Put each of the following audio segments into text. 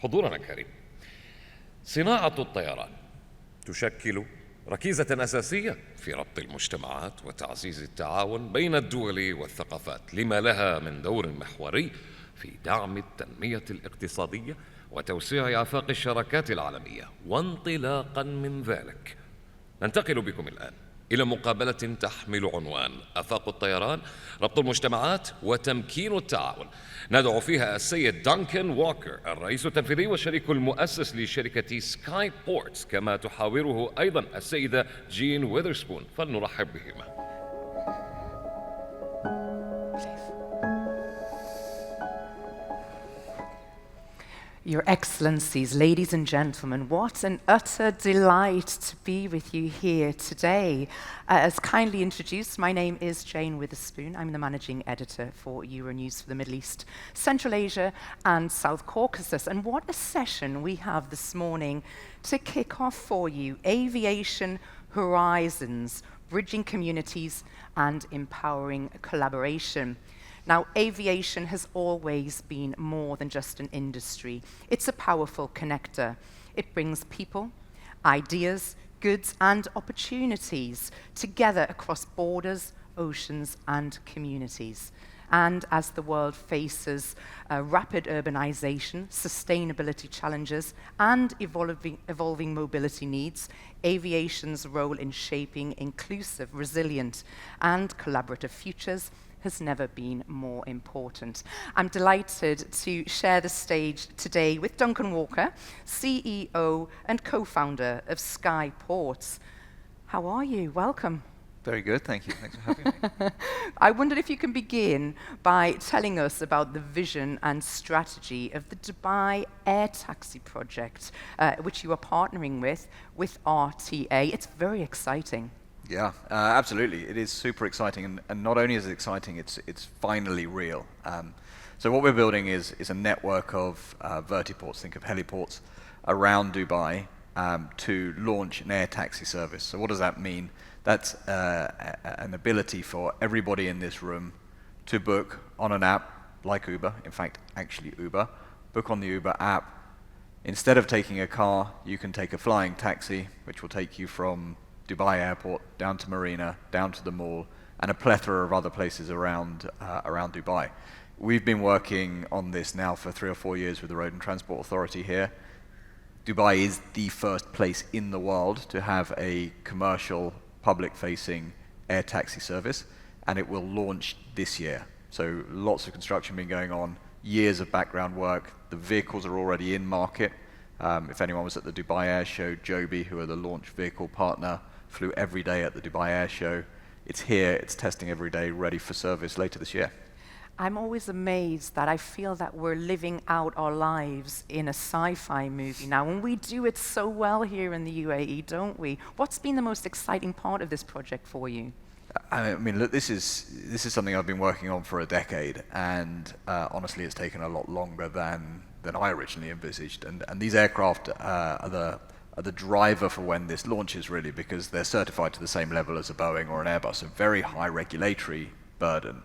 حضورنا الكريم، صناعة الطيران تشكل ركيزة أساسية في ربط المجتمعات وتعزيز التعاون بين الدول والثقافات، لما لها من دور محوري في دعم التنمية الاقتصادية وتوسيع آفاق الشراكات العالمية. وانطلاقا من ذلك ننتقل بكم الآن إلى مقابلة تحمل عنوان آفاق الطيران، ربط المجتمعات وتمكين التعاون. ندعو فيها السيد دانكن والكر، الرئيس التنفيذي والشريك المؤسس لشركة سكاي بورتس، كما تحاوره أيضا السيدة جين ويذرسبون، فلنرحب بهما. Your Excellencies, ladies and gentlemen, what an utter delight to be with you here today. As kindly introduced, my name is Jane Witherspoon. I'm the Managing Editor for Euronews for the Middle East, Central Asia and South Caucasus. And what a session we have this morning to kick off for you. Aviation Horizons, bridging communities and empowering collaboration. Now, aviation has always been more than just an industry. It's a powerful connector. It brings people, ideas, goods, and opportunities together across borders, oceans, and communities. And as the world faces rapid urbanization, sustainability challenges, and evolving mobility needs, aviation's role in shaping inclusive, resilient, and collaborative futures has never been more important. I'm delighted to share the stage today with Duncan Walker, CEO and co-founder of Skyports. How are you? Welcome. Very good, thank you. Thanks for having me. I wondered if you can begin by telling us about the vision and strategy of the Dubai Air Taxi project, which you are partnering with RTA. It's very exciting. Yeah, absolutely. It is super exciting, and not only is it exciting, it's finally real. So what we're building is a network of vertiports, think of heliports, around Dubai to launch an air taxi service. So what does that mean? That's an ability for everybody in this room to book on an app like Uber, in fact, actually Uber, book on the Uber app. Instead of taking a car, you can take a flying taxi, which will take you from Dubai airport, down to Marina, down to the mall, and a plethora of other places around Dubai. We've been working on this now for 3 or 4 years with the Road and Transport Authority here. Dubai is the first place in the world to have a commercial, public-facing air taxi service, and it will launch this year. So lots of construction been going on, years of background work. The vehicles are already in market. If anyone was at the Dubai Air Show, Joby, who are the launch vehicle partner, flew every day at the Dubai Air Show. It's here, it's testing every day, ready for service later this year. I'm always amazed that I feel that we're living out our lives in a sci-fi movie now, and we do it so well here in the UAE, don't we? What's been the most exciting part of this project for you? I mean, look, this is something I've been working on for a decade, and honestly, it's taken a lot longer than I originally envisaged. And these aircraft are the driver for when this launches, really, because they're certified to the same level as a Boeing or an Airbus, a very high regulatory burden.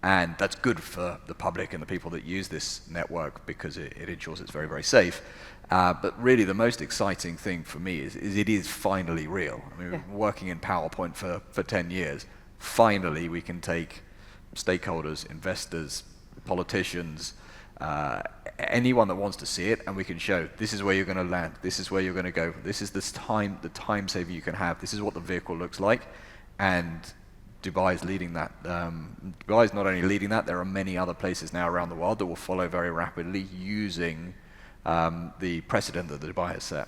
And that's good for the public and the people that use this network because it ensures it's very, very safe. But really the most exciting thing for me is it is finally real. I mean, we've been working in PowerPoint for 10 years. Finally, we can take stakeholders, investors, politicians, anyone that wants to see it, and we can show this is where you're going to land, this is where you're going to go, this is the time saver you can have, this is what the vehicle looks like, and Dubai is leading that. Dubai is not only leading that, there are many other places now around the world that will follow very rapidly using the precedent that Dubai has set.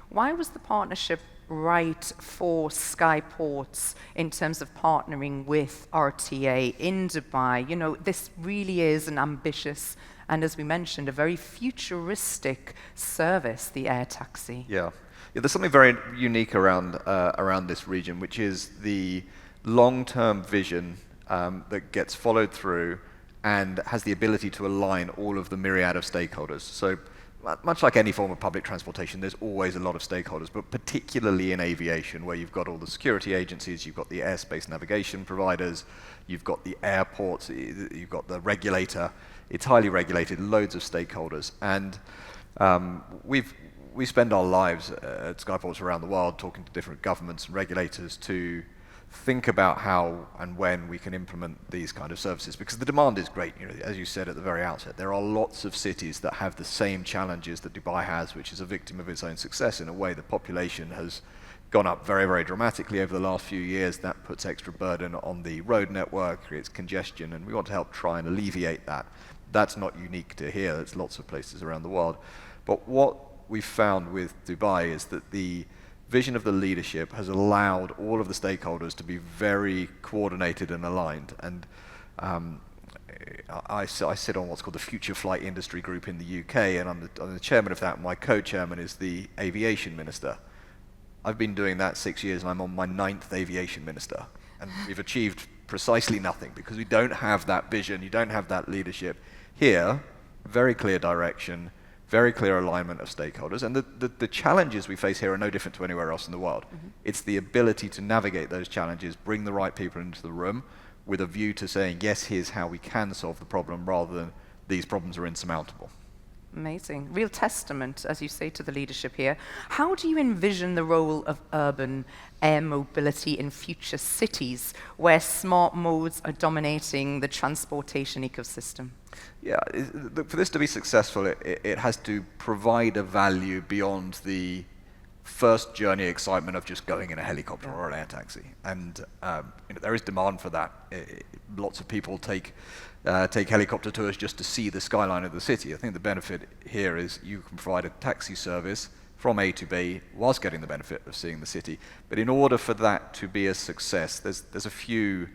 Why was the partnership right for Skyports in terms of partnering with RTA in Dubai? You know, this really is an ambitious and, as we mentioned, a very futuristic service, the air taxi. Yeah, there's something very unique around this region, which is the long-term vision that gets followed through and has the ability to align all of the myriad of stakeholders. So much like any form of public transportation, there's always a lot of stakeholders, but particularly in aviation, where you've got all the security agencies, you've got the airspace navigation providers, you've got the airports, you've got the regulator. It's highly regulated, loads of stakeholders. And We spend our lives at Skyports around the world talking to different governments and regulators to think about how and when we can implement these kind of services, because the demand is great. As you said at the very outset, there are lots of cities that have the same challenges that Dubai has, which is a victim of its own success in a way. The population has gone up very, very dramatically over the last few years. That puts extra burden on the road network, creates congestion, and we want to help try and alleviate that. That's not unique to here, it's lots of places around the world. But what we've found with Dubai is that the vision of the leadership has allowed all of the stakeholders to be very coordinated and aligned. And I sit on what's called the Future Flight Industry Group in the UK, and I'm the chairman of that. My co-chairman is the aviation minister. I've been doing that 6 years, and I'm on my 9th aviation minister. And we've achieved precisely nothing because we don't have that vision, you don't have that leadership. Here, very clear direction, very clear alignment of stakeholders, and the challenges we face here are no different to anywhere else in the world. Mm-hmm. It's the ability to navigate those challenges, bring the right people into the room with a view to saying, yes, here's how we can solve the problem, rather than these problems are insurmountable. Amazing. Real testament, as you say, to the leadership here. How do you envision the role of urban air mobility in future cities where smart modes are dominating the transportation ecosystem? Yeah, for this to be successful, it has to provide a value beyond the first journey excitement of just going in a helicopter or an air taxi. And there is demand for that. Lots of people take helicopter tours just to see the skyline of the city. I think the benefit here is you can provide a taxi service from A to B whilst getting the benefit of seeing the city. But in order for that to be a success, there's a few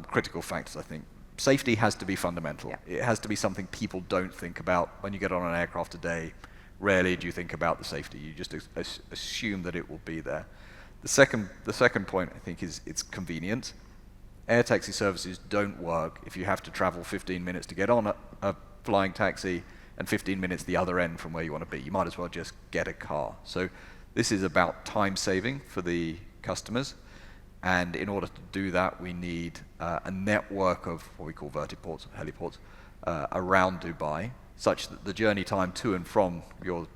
critical factors, I think. Safety has to be fundamental. Yeah. It has to be something people don't think about. When you get on an aircraft today, rarely do you think about the safety. You just assume that it will be there. The second point, I think, is it's convenient. Air taxi services don't work if you have to travel 15 minutes to get on a flying taxi and 15 minutes the other end from where you want to be. You might as well just get a car. So this is about time saving for the customers. And in order to do that, we need a network of what we call vertiports, heliports, around Dubai, such that the journey time to and from your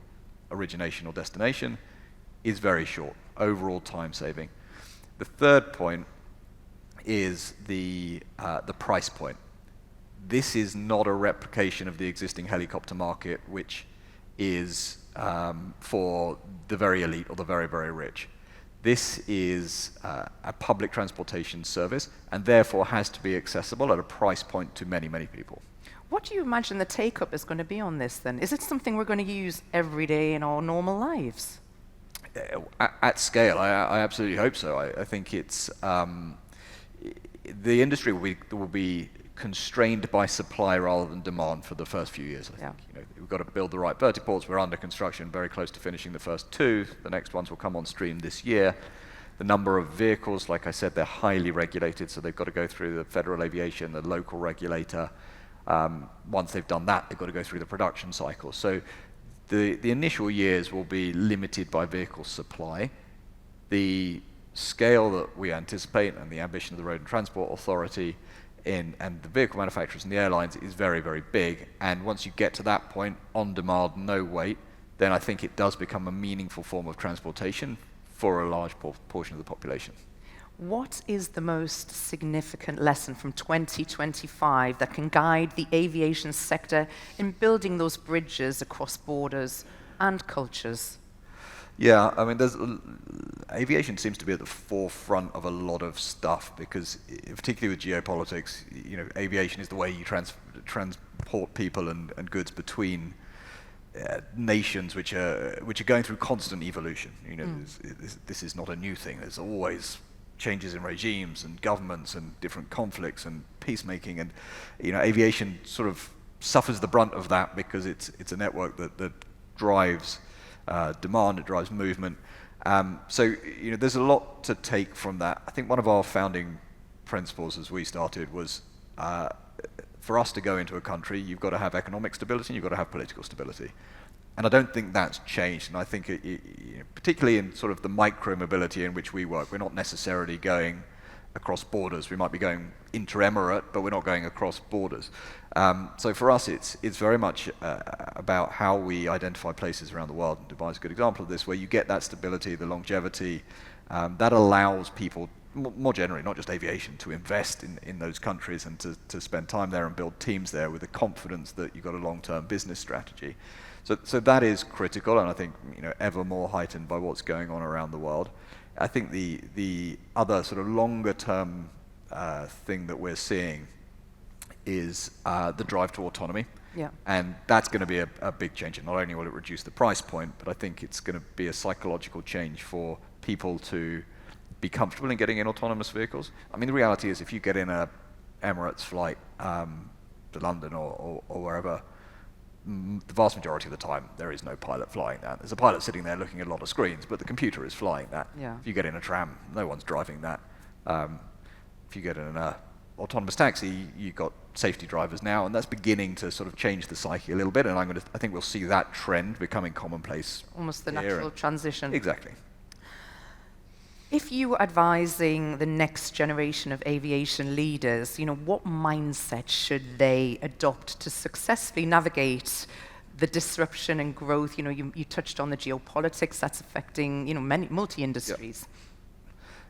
origination or destination is very short, overall time saving. The third point is the price point. This is not a replication of the existing helicopter market, which is for the very elite or the very, very rich. This is a public transportation service, and therefore has to be accessible at a price point to many, many people. What do you imagine the take-up is going to be on this then? Is it something we're going to use every day in our normal lives? At scale, I absolutely hope so. I think it's the industry will be constrained by supply rather than demand for the first few years. I think we've got to build the right vertiports. We're under construction, very close to finishing the first 2. The next ones will come on stream this year. The number of vehicles, like I said, they're highly regulated, so they've got to go through the federal aviation, the local regulator. Once they've done that, they've got to go through the production cycle. So the initial years will be limited by vehicle supply. The scale that we anticipate and the ambition of the Road and Transport Authority and the vehicle manufacturers and the airlines is very, very big. And once you get to that point, on demand, no wait, then I think it does become a meaningful form of transportation for a large portion of the population. What is the most significant lesson from 2025 that can guide the aviation sector in building those bridges across borders and cultures? Yeah, I mean, aviation seems to be at the forefront of a lot of stuff because, particularly with geopolitics, aviation is the way you transport people and goods between nations which are going through constant evolution. This is not a new thing. There's always changes in regimes and governments and different conflicts and peacemaking, and aviation sort of suffers the brunt of that because it's a network that drives demand, it drives movement. So there's a lot to take from that. I think one of our founding principles as we started was for us to go into a country, you've got to have economic stability and you've got to have political stability. And I don't think that's changed. And I think, particularly in sort of the micro-mobility in which we work, we're not necessarily going across borders. We might be going inter-emirate, but we're not going across borders. So for us, it's very much about how we identify places around the world. And Dubai is a good example of this, where you get that stability, the longevity, that allows people, more generally, not just aviation, to invest in those countries and to spend time there and build teams there with the confidence that you've got a long-term business strategy. So that is critical, and I think ever more heightened by what's going on around the world. I think the other sort of longer-term thing that we're seeing is the drive to autonomy. Yeah. And that's going to be a big change. And not only will it reduce the price point, but I think it's going to be a psychological change for people to be comfortable in getting in autonomous vehicles. I mean, the reality is if you get in a Emirates flight to London or wherever, the vast majority of the time there is no pilot flying that. There's a pilot sitting there looking at a lot of screens, but the computer is flying that. Yeah. If you get in a tram, no one's driving that. If you get in an autonomous taxi, you've got safety drivers now, and that's beginning to sort of change the psyche a little bit, and I think we'll see that trend becoming commonplace. Almost the natural transition. Exactly. If you were advising the next generation of aviation leaders, what mindset should they adopt to successfully navigate the disruption and growth? You touched on the geopolitics that's affecting, many multi-industries.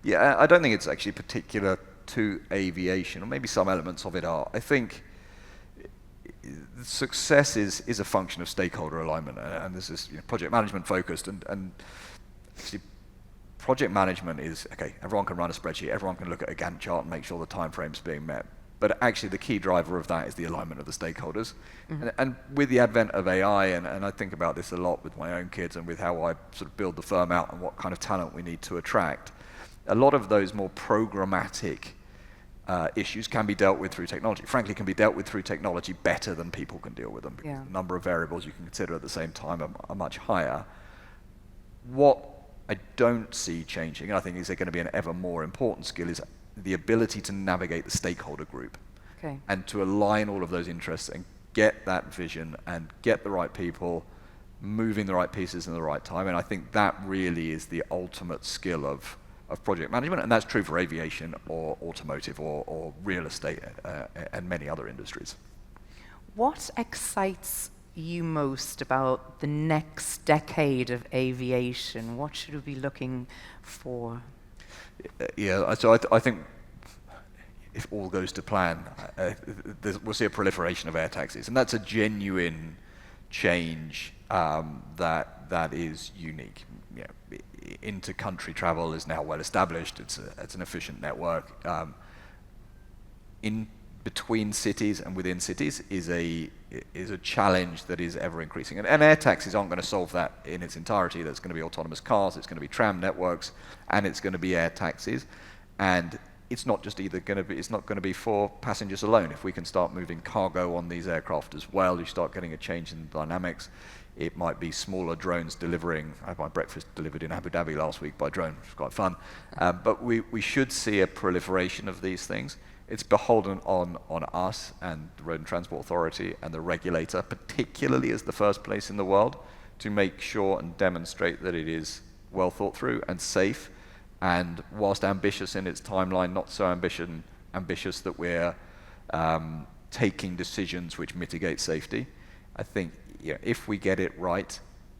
Yeah, I don't think it's actually particular to aviation, or maybe some elements of it are. I think success is a function of stakeholder alignment, and this is project management focused, and actually project management is, okay, everyone can run a spreadsheet, everyone can look at a Gantt chart and make sure the time frame's being met. But actually the key driver of that is the alignment of the stakeholders. Mm-hmm. And with the advent of AI, and I think about this a lot with my own kids and with how I sort of build the firm out and what kind of talent we need to attract, a lot of those more programmatic issues can be dealt with through technology. Frankly, can be dealt with through technology better than people can deal with them, because the number of variables you can consider at the same time are much higher. What I don't see changing, and I think is going to be an ever more important skill, is the ability to navigate the stakeholder group. Okay. And to align all of those interests and get that vision and get the right people moving the right pieces in the right time. And I think that really is the ultimate skill of project management, and that's true for aviation or automotive or real estate and many other industries. What excites you most about the next decade of aviation? What should we be looking for? So I think if all goes to plan, we'll see a proliferation of air taxis, and that's a genuine change that is unique. Inter-country travel is now well established. It's an efficient network. In between cities and within cities is a challenge that is ever increasing. And air taxis aren't going to solve that in its entirety. There's going to be autonomous cars, it's going to be tram networks, and it's going to be air taxis. And it's not just it's not going to be for passengers alone. If we can start moving cargo on these aircraft as well, you start getting a change in the dynamics. It might be smaller drones delivering. I had my breakfast delivered in Abu Dhabi last week by drone, which was quite fun. But we should see a proliferation of these things. It's beholden on us and the Road and Transport Authority and the regulator, particularly as the first place in the world, to make sure and demonstrate that it is well thought through and safe, and whilst ambitious in its timeline, not so ambitious that we're taking decisions which mitigate safety. I think if we get it right,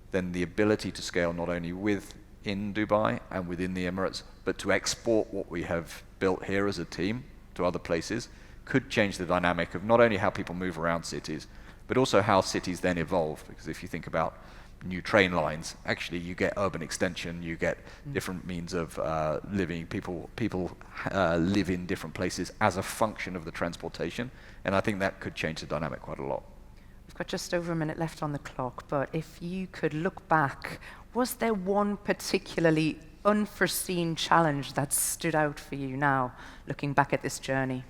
then the ability to scale not only within Dubai and within the Emirates, but to export what we have built here as a team to other places, could change the dynamic of not only how people move around cities, but also how cities then evolve. Because if you think about new train lines, actually you get urban extension, you get different means of living. People live in different places as a function of the transportation, and I think that could change the dynamic quite a lot. We've got just over a minute left on the clock, but if you could look back, was there one particularly unforeseen challenge that stood out for you now, looking back at this journey?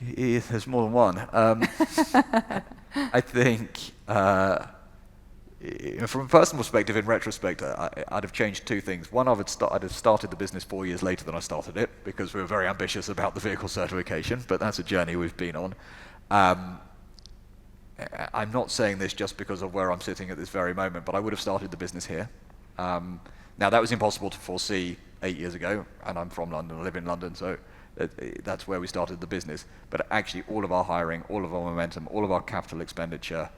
There's more than one. I think, from a personal perspective, in retrospect, I'd have changed two things. One, I'd have started the business 4 years later than I started it, because we were very ambitious about the vehicle certification, but that's a journey we've been on. I'm not saying this just because of where I'm sitting at this very moment, but I would have started the business here. Now, that was impossible to foresee 8 years ago, and I'm from London, I live in London, so That's where we started the business. But actually all of our hiring, all of our momentum, all of our capital expenditure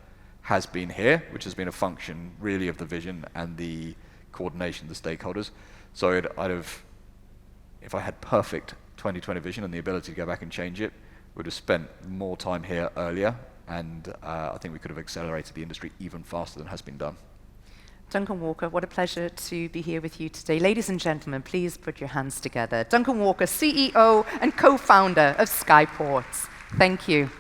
has been here, which has been a function really of the vision and the coordination of the stakeholders. So if I had perfect 2020 vision and the ability to go back and change it, would have spent more time here earlier, and I think we could have accelerated the industry even faster than has been done. Duncan Walker, what a pleasure to be here with you today. Ladies and gentlemen, please put your hands together. Duncan Walker, CEO and co-founder of Skyports. Thank you.